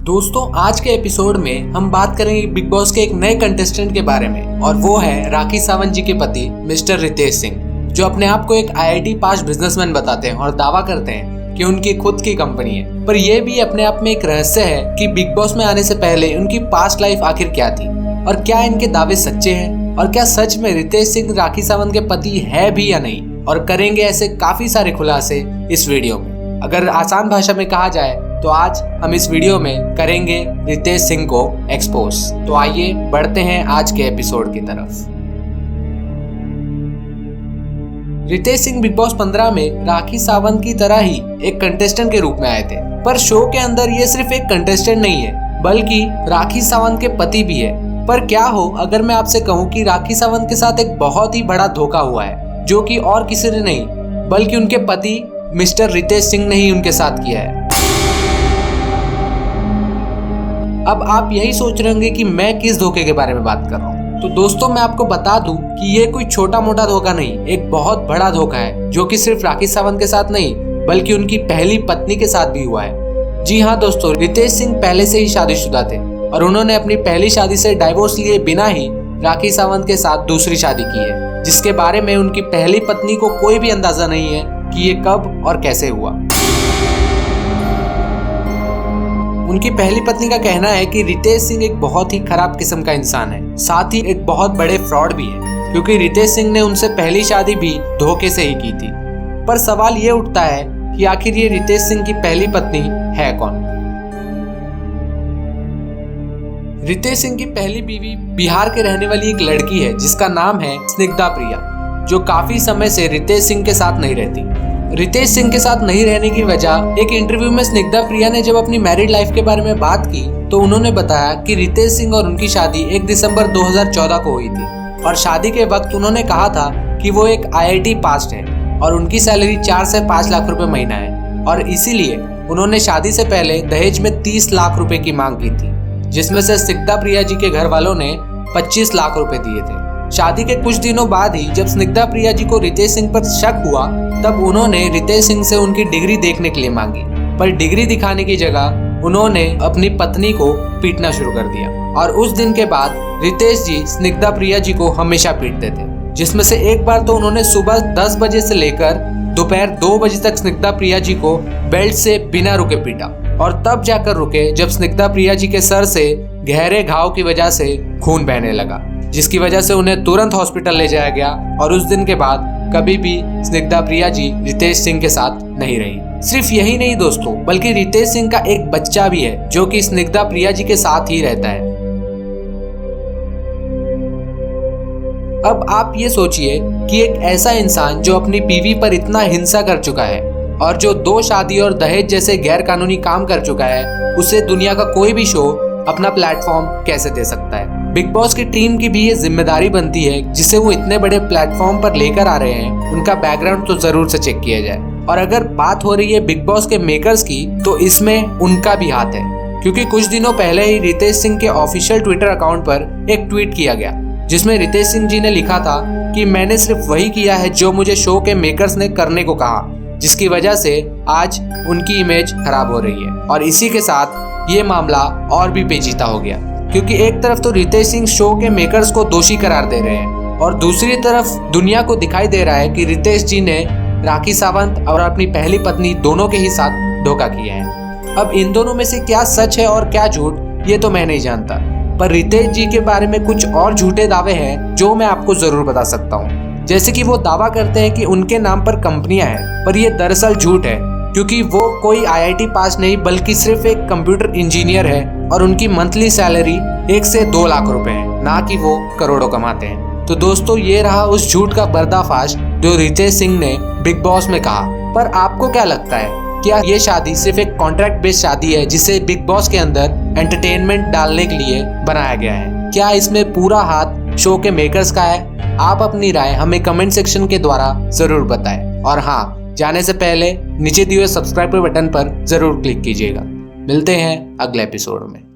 दोस्तों आज के एपिसोड में हम बात करेंगे बिग बॉस के एक नए कंटेस्टेंट के बारे में और वो है राखी सावंत जी के पति मिस्टर रितेश सिंह, जो अपने आप को एक IIT पास बिजनेसमैन बताते हैं और दावा करते हैं कि उनकी खुद की कंपनी है। पर यह भी अपने आप में एक रहस्य है कि बिग बॉस में आने से पहले उनकी पास्ट लाइफ आखिर क्या थी और क्या इनके दावे सच्चे हैं और क्या सच में रितेश सिंह राखी सावंत के पति है भी या नहीं, और करेंगे ऐसे काफी सारे खुलासे इस वीडियो में। अगर आसान भाषा में कहा जाए तो आज हम इस वीडियो में करेंगे रितेश सिंह को एक्सपोज। तो आइए बढ़ते हैं आज के एपिसोड की तरफ। रितेश सिंह बिग बॉस 15 में राखी सावंत की तरह ही एक कंटेस्टेंट के रूप में आए थे, पर शो के अंदर ये सिर्फ एक कंटेस्टेंट नहीं है बल्कि राखी सावंत के पति भी है। पर क्या हो अगर मैं आपसे कहूँ कि राखी सावंत के साथ एक बहुत ही बड़ा धोखा हुआ है, जो कि और किसी ने नहीं बल्कि उनके पति मिस्टर रितेश सिंह ने ही उनके साथ किया है। अब आप यही सोच रहे होंगे कि मैं किस धोखे के बारे में बात कर रहा हूँ। तो दोस्तों मैं आपको बता दूं कि ये कोई छोटा मोटा धोखा नहीं, एक बहुत बड़ा धोखा है, जो कि सिर्फ राखी सावंत के साथ नहीं बल्कि उनकी पहली पत्नी के साथ भी हुआ है। जी हाँ दोस्तों, रितेश सिंह पहले से ही शादीशुदा थे और उन्होंने अपनी पहली शादी से डाइवोर्स लिए बिना ही राखी सावंत के साथ दूसरी शादी की है, जिसके बारे में उनकी पहली पत्नी को कोई भी अंदाजा नहीं है कि ये कब और कैसे हुआ। उनकी पहली पत्नी का कहना है कि रितेश सिंह एक बहुत ही खराब किस्म का इंसान है, साथ ही एक बहुत बड़े फ्रॉड भी है, क्योंकि रितेश सिंह ने उनसे पहली शादी भी धोखे से ही की थी। पर सवाल ये उठता है कि आखिर ये रितेश सिंह की पहली पत्नी है कौन। रितेश सिंह की पहली बीवी बिहार के रहने वाली एक लड़की है जिसका नाम है स्निग्धा प्रिया, जो काफी समय से रितेश सिंह के साथ नहीं रहती। रितेश सिंह के साथ नहीं रहने की वजह, एक इंटरव्यू में स्निग्धा प्रिया ने जब अपनी मैरिड लाइफ के बारे में बात की तो उन्होंने बताया कि रितेश सिंह और उनकी शादी 1 दिसंबर 2014 को हुई थी और शादी के वक्त उन्होंने कहा था कि वो एक IIT पास है और उनकी सैलरी 4 से 5 लाख रुपए महीना है, और इसीलिए उन्होंने शादी से पहले दहेज में 30 लाख रुपए की मांग की थी, जिसमें से स्निग्धा प्रिया जी के घर वालों ने 25 लाख रुपए दिए थे। शादी के कुछ दिनों बाद ही जब स्निग्धा प्रिया जी को रितेश सिंह पर शक हुआ तब उन्होंने रितेश सिंह से उनकी डिग्री देखने के लिए मांगी, पर डिग्री दिखाने की जगह उन्होंने अपनी पत्नी को पीटना शुरू कर दिया। और उस दिन के बाद रितेश जी स्निग्धा प्रिया जी को हमेशा पीटते थे, जिसमें से एक बार तो उन्होंने सुबह 10 बजे से लेकर दोपहर 2 बजे तक स्निग्धा प्रिया जी को बेल्ट से बिना रुके पीटा, और तब जाकर रुके जब स्निग्धा प्रिया जी के सर से गहरे घाव की वजह से खून बहने लगा, जिसकी वजह से उन्हें तुरंत हॉस्पिटल ले जाया गया। और उस दिन के बाद कभी भी स्निग्धा प्रिया जी रितेश सिंह के साथ नहीं रही। सिर्फ यही नहीं दोस्तों, बल्कि रितेश सिंह का एक बच्चा भी है जो कि स्निग्धा प्रिया जी के साथ ही रहता है। अब आप ये सोचिए कि एक ऐसा इंसान जो अपनी बीवी पर इतना हिंसा कर चुका है और जो 2 शादी और दहेज जैसे गैर कानूनी काम कर चुका है, उसे दुनिया का कोई भी शो अपना प्लेटफॉर्म कैसे दे सकता है। बिग बॉस की टीम की भी ये जिम्मेदारी बनती है, जिसे वो इतने बड़े प्लेटफॉर्म पर लेकर आ रहे हैं, उनका बैकग्राउंड तो जरूर से चेक किया जाए। और अगर बात हो रही है बिग बॉस के मेकर्स की, तो इसमें उनका भी हाथ है, क्योंकि कुछ दिनों पहले ही रितेश सिंह के ऑफिशियल ट्विटर अकाउंट पर एक ट्वीट किया गया, जिसमें रितेश सिंह जी ने लिखा था कि मैंने सिर्फ वही किया है जो मुझे शो के मेकर्स ने करने को कहा, जिसकी वजह से आज उनकी इमेज खराब हो रही है। और इसी के साथ ये मामला और भी पेचीदा हो गया, क्योंकि एक तरफ तो रितेश सिंह शो के मेकर्स को दोषी करार दे रहे हैं और दूसरी तरफ दुनिया को दिखाई दे रहा है कि रितेश जी ने राखी सावंत और अपनी पहली पत्नी दोनों के ही साथ धोखा किया है। अब इन दोनों में से क्या सच है और क्या झूठ, ये तो मैं नहीं जानता, पर रितेश जी के बारे में कुछ और झूठे दावे हैं जो मैं आपको जरूर बता सकता हूँ। जैसे कि वो दावा करते हैं कि उनके नाम पर कंपनियां हैं, पर ये दरअसल झूठ है, क्योंकि वो कोई IIT पास नहीं बल्कि सिर्फ एक कंप्यूटर इंजीनियर है और उनकी मंथली सैलरी 1 से 2 लाख रुपए है, ना कि वो करोड़ों कमाते हैं। तो दोस्तों ये रहा उस झूठ का पर्दाफाश जो रितेश सिंह ने बिग बॉस में कहा। पर आपको क्या लगता है, क्या ये शादी सिर्फ एक कॉन्ट्रैक्ट बेस्ड शादी है जिसे बिग बॉस के अंदर एंटरटेनमेंट डालने के लिए बनाया गया है? क्या इसमें पूरा हाथ शो के मेकर्स का है? आप अपनी राय हमें कमेंट सेक्शन के द्वारा जरूर बताएं। और हाँ, जाने से पहले नीचे दिए हुए सब्सक्राइब बटन पर जरूर क्लिक कीजिएगा। मिलते हैं अगले एपिसोड में।